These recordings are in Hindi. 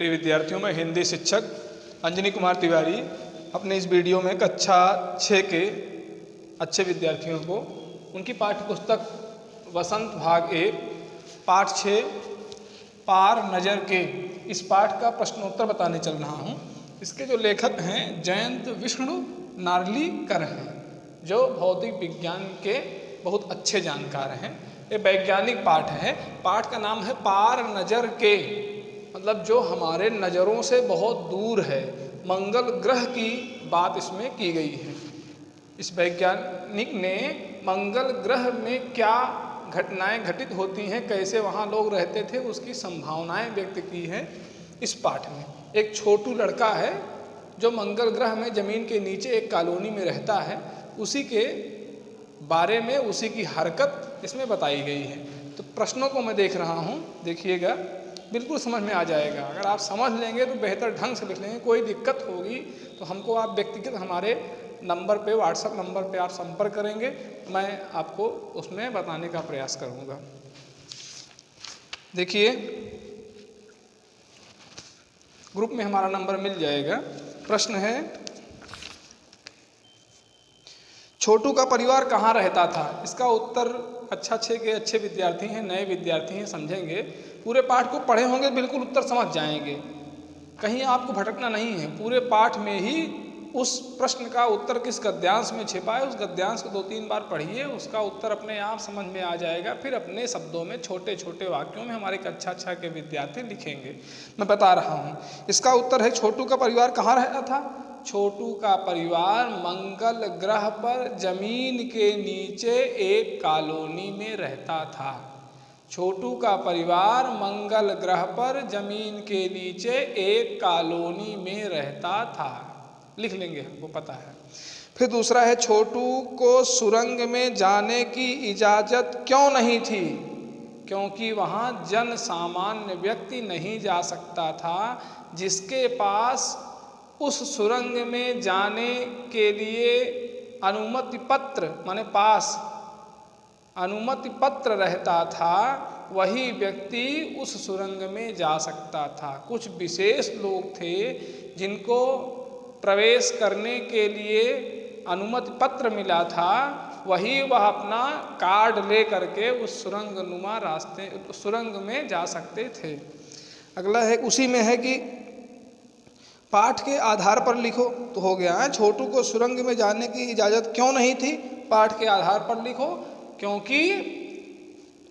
प्रिय विद्यार्थियों, मैं हिंदी शिक्षक अंजनी कुमार तिवारी अपने इस वीडियो में कक्षा 6 के अच्छे विद्यार्थियों को उनकी पाठ्य पुस्तक वसंत भाग 1 पाठ 6 पार नज़र के इस पाठ का प्रश्नोत्तर बताने चल रहा हूँ। इसके जो लेखक हैं जयंत विष्णु नार्लिकर हैं, जो भौतिक विज्ञान के बहुत अच्छे जानकार हैं। ये वैज्ञानिक पाठ है। पाठ का नाम है पार नज़र के, मतलब जो हमारे नज़रों से बहुत दूर है। मंगल ग्रह की बात इसमें की गई है। इस वैज्ञानिक ने मंगल ग्रह में क्या घटनाएं घटित होती हैं, कैसे वहाँ लोग रहते थे, उसकी संभावनाएं व्यक्त की हैं इस पाठ में। एक छोटू लड़का है जो मंगल ग्रह में ज़मीन के नीचे एक कॉलोनी में रहता है, उसी के बारे में उसी की हरकत इसमें बताई गई है। तो प्रश्नों को मैं देख रहा हूँ, देखिएगा, बिल्कुल समझ में आ जाएगा। अगर आप समझ लेंगे तो बेहतर ढंग से लिख लेंगे। कोई दिक्कत होगी तो हमको आप व्यक्तिगत हमारे नंबर पे, व्हाट्सएप नंबर पे आप संपर्क करेंगे, मैं आपको उसमें बताने का प्रयास करूँगा। देखिए, ग्रुप में हमारा नंबर मिल जाएगा। प्रश्न है, छोटू का परिवार कहाँ रहता था? इसका उत्तर कक्षा 6 के अच्छे विद्यार्थी हैं, नए विद्यार्थी हैं, समझेंगे। पूरे पाठ को पढ़े होंगे, बिल्कुल उत्तर समझ जाएंगे, कहीं आपको भटकना नहीं है। पूरे पाठ में ही उस प्रश्न का उत्तर किस गद्यांश में छिपा है, उस गद्यांश को 2-3 बार पढ़िए, उसका उत्तर अपने आप समझ में आ जाएगा। फिर अपने शब्दों में, छोटे छोटे वाक्यों में हमारे कक्षा 6 के विद्यार्थी लिखेंगे। मैं बता रहा हूँ, इसका उत्तर है छोटू का परिवार कहाँ रहता था? छोटू का परिवार मंगल ग्रह पर जमीन के नीचे एक कॉलोनी में रहता था। छोटू का परिवार मंगल ग्रह पर जमीन के नीचे एक कॉलोनी में रहता था। लिख लेंगे, हमको पता है। फिर दूसरा है, छोटू को सुरंग में जाने की इजाज़त क्यों नहीं थी? क्योंकि वहाँ जन सामान्य व्यक्ति नहीं जा सकता था। जिसके पास उस सुरंग में जाने के लिए अनुमति पत्र, माने पास अनुमति पत्र रहता था, वही व्यक्ति उस सुरंग में जा सकता था। कुछ विशेष लोग थे जिनको प्रवेश करने के लिए अनुमति पत्र मिला था, वही वह अपना कार्ड ले करके उस सुरंगनुमा रास्ते, सुरंग में जा सकते थे। अगला है, उसी में है कि पाठ के आधार पर लिखो, तो हो गया है। छोटू को सुरंग में जाने की इजाज़त क्यों नहीं थी? पाठ के आधार पर लिखो, क्योंकि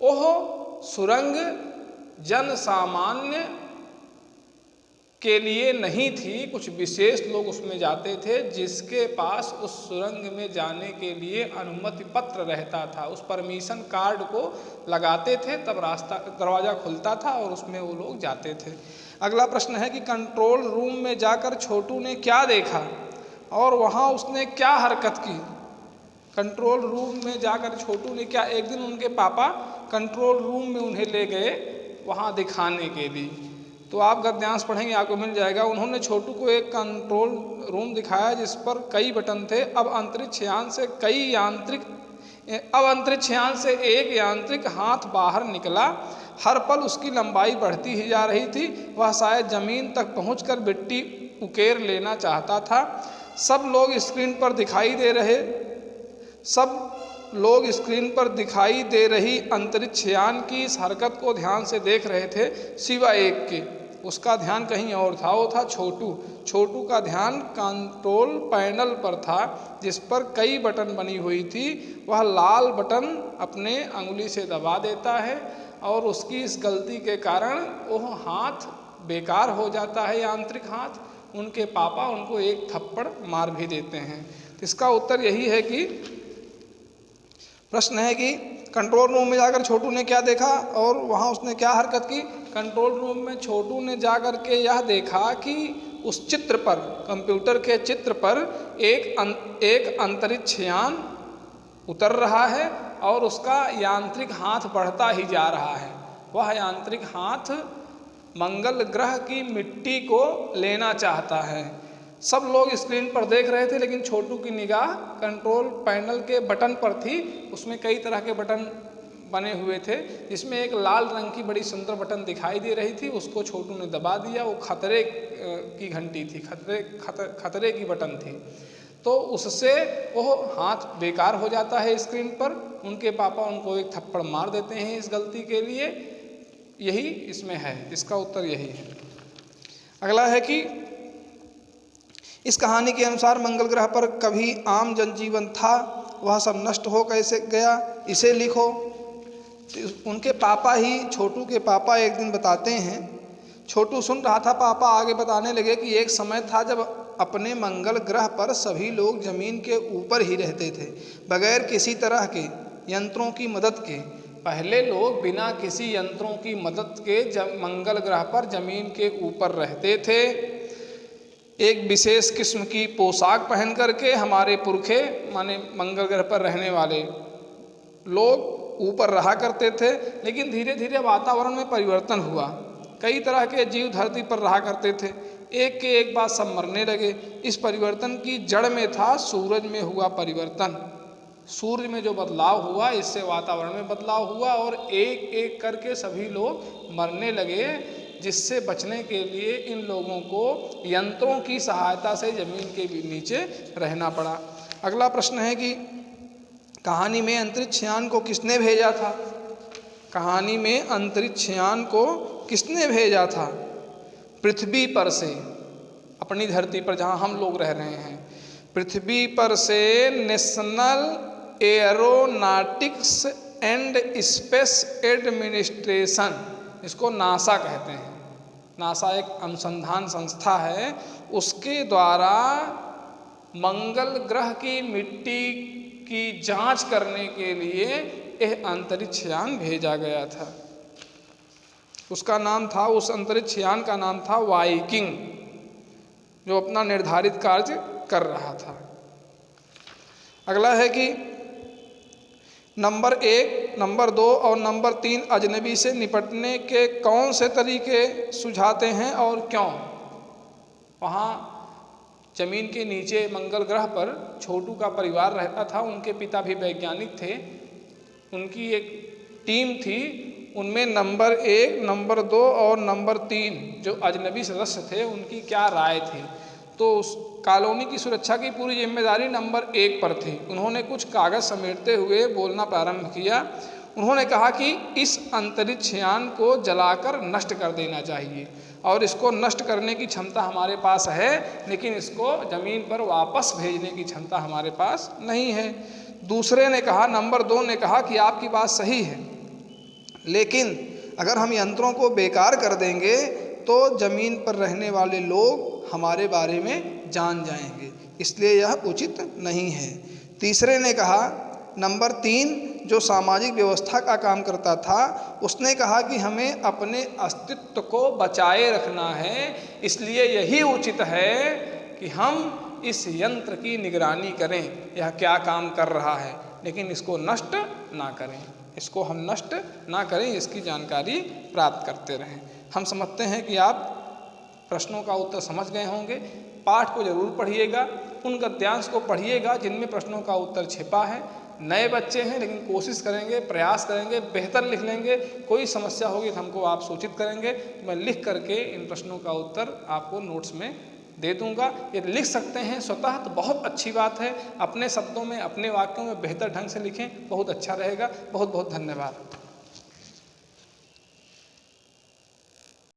वह सुरंग जन सामान्य के लिए नहीं थी। कुछ विशेष लोग उसमें जाते थे जिसके पास उस सुरंग में जाने के लिए अनुमति पत्र रहता था। उस परमिशन कार्ड को लगाते थे, तब रास्ता, दरवाज़ा खुलता था और उसमें वो लोग जाते थे। अगला प्रश्न है कि कंट्रोल रूम में जाकर छोटू ने क्या देखा और वहाँ उसने क्या हरकत की? कंट्रोल रूम में जाकर छोटू ने क्या, एक दिन उनके पापा कंट्रोल रूम में उन्हें ले गए वहाँ दिखाने के लिए। तो आप गद्यांश पढ़ेंगे, आपको मिल जाएगा। उन्होंने छोटू को एक कंट्रोल रूम दिखाया जिस पर कई बटन थे। अब अंतरिक्ष यान से एक यांत्रिक हाथ बाहर निकला। हर पल उसकी लंबाई बढ़ती ही जा रही थी। वह शायद जमीन तक पहुंचकर मिट्टी उकेर लेना चाहता था। सब लोग स्क्रीन पर दिखाई दे रही अंतरिक्ष यान की इस हरकत को ध्यान से देख रहे थे, सिवाय एक के। उसका ध्यान कहीं और था, वो था छोटू। छोटू का ध्यान कंट्रोल पैनल पर था जिस पर कई बटन बनी हुई थी। वह लाल बटन अपने अंगुली से दबा देता है और उसकी इस गलती के कारण वह हाथ बेकार हो जाता है, यांत्रिक हाथ। उनके पापा उनको एक थप्पड़ मार भी देते हैं। तो इसका उत्तर यही है कि प्रश्न है कि कंट्रोल रूम में जाकर छोटू ने क्या देखा और वहाँ उसने क्या हरकत की? कंट्रोल रूम में छोटू ने जाकर के यह देखा कि उस चित्र पर, कंप्यूटर के चित्र पर एक अंतरिक्ष यान उतर रहा है और उसका यांत्रिक हाथ बढ़ता ही जा रहा है। वह यांत्रिक हाथ मंगल ग्रह की मिट्टी को लेना चाहता है। सब लोग स्क्रीन पर देख रहे थे, लेकिन छोटू की निगाह कंट्रोल पैनल के बटन पर थी। उसमें कई तरह के बटन बने हुए थे, जिसमें एक लाल रंग की बड़ी सुंदर बटन दिखाई दे रही थी। उसको छोटू ने दबा दिया। वो खतरे की घंटी थी, खतरे की बटन थी। तो उससे वो हाथ बेकार हो जाता है स्क्रीन पर। उनके पापा उनको एक थप्पड़ मार देते हैं इस गलती के लिए। यही इसमें है, इसका उत्तर यही है। अगला है कि इस कहानी के अनुसार मंगल ग्रह पर कभी आम जनजीवन था, वह सब नष्ट हो कैसे गया, इसे लिखो। तो उनके पापा ही, छोटू के पापा एक दिन बताते हैं, छोटू सुन रहा था, पापा आगे बताने लगे कि एक समय था जब अपने मंगल ग्रह पर सभी लोग जमीन के ऊपर ही रहते थे, बगैर किसी तरह के यंत्रों की मदद के। पहले लोग बिना किसी यंत्रों की मदद के मंगल ग्रह पर जमीन के ऊपर रहते थे। एक विशेष किस्म की पोशाक पहन करके हमारे पुरखे माने मंगल ग्रह पर रहने वाले लोग ऊपर रहा करते थे। लेकिन धीरे धीरे वातावरण में परिवर्तन हुआ। कई तरह के जीव धरती पर रहा करते थे, एक के एक बाद सब मरने लगे। इस परिवर्तन की जड़ में था सूरज में हुआ परिवर्तन। सूर्य में जो बदलाव हुआ, इससे वातावरण में बदलाव हुआ और एक एक करके सभी लोग मरने लगे, जिससे बचने के लिए इन लोगों को यंत्रों की सहायता से जमीन के नीचे रहना पड़ा। अगला प्रश्न है कि कहानी में अंतरिक्ष यान को किसने भेजा था? कहानी में अंतरिक्ष यान को किसने भेजा था? पृथ्वी पर से, अपनी धरती पर जहाँ हम लोग रह रहे हैं, पृथ्वी पर से national aeronautics and space administration, इसको नासा कहते हैं। नासा एक अनुसंधान संस्था है, उसके द्वारा मंगल ग्रह की मिट्टी की जांच करने के लिए यह अंतरिक्ष यान भेजा गया था। उसका नाम था, उस अंतरिक्ष यान का नाम था वाइकिंग, जो अपना निर्धारित कार्य कर रहा था। अगला है कि नंबर 1, नंबर 2 और नंबर 3 अजनबी से निपटने के कौन से तरीके सुझाते हैं और क्यों? वहाँ जमीन के नीचे मंगल ग्रह पर छोटू का परिवार रहता था। उनके पिता भी वैज्ञानिक थे। उनकी एक टीम थी, उनमें नंबर 1, नंबर 2 और नंबर 3 जो अजनबी सदस्य थे, उनकी क्या राय थी? तो उस कॉलोनी की सुरक्षा की पूरी जिम्मेदारी नंबर 1 पर थी। उन्होंने कुछ कागज़ समेटते हुए बोलना प्रारंभ किया। उन्होंने कहा कि इस अंतरिक्ष यान को जलाकर नष्ट कर देना चाहिए और इसको नष्ट करने की क्षमता हमारे पास है, लेकिन इसको ज़मीन पर वापस भेजने की क्षमता हमारे पास नहीं है। दूसरे ने कहा, नंबर 2 ने कहा कि आपकी बात सही है, लेकिन अगर हम यंत्रों को बेकार कर देंगे तो ज़मीन पर रहने वाले लोग हमारे बारे में जान जाएंगे, इसलिए यह उचित नहीं है। तीसरे ने कहा, नंबर 3 जो सामाजिक व्यवस्था का काम करता था, उसने कहा कि हमें अपने अस्तित्व को बचाए रखना है, इसलिए यही उचित है कि हम इस यंत्र की निगरानी करें, यह क्या काम कर रहा है, लेकिन इसको नष्ट ना करें, इसको हम नष्ट ना करें, इसकी जानकारी प्राप्त करते रहें। हम समझते हैं कि आप प्रश्नों का उत्तर समझ गए होंगे। पाठ को जरूर पढ़िएगा, उन गद्यांश को पढ़िएगा जिनमें प्रश्नों का उत्तर छिपा है। नए बच्चे हैं लेकिन कोशिश करेंगे, प्रयास करेंगे, बेहतर लिख लेंगे। कोई समस्या होगी तो हमको आप सूचित करेंगे, मैं लिख करके इन प्रश्नों का उत्तर आपको नोट्स में दे दूंगा। यदि लिख सकते हैं स्वतः तो बहुत अच्छी बात है। अपने शब्दों में, अपने वाक्यों में बेहतर ढंग से लिखें, बहुत अच्छा रहेगा। बहुत बहुत धन्यवाद।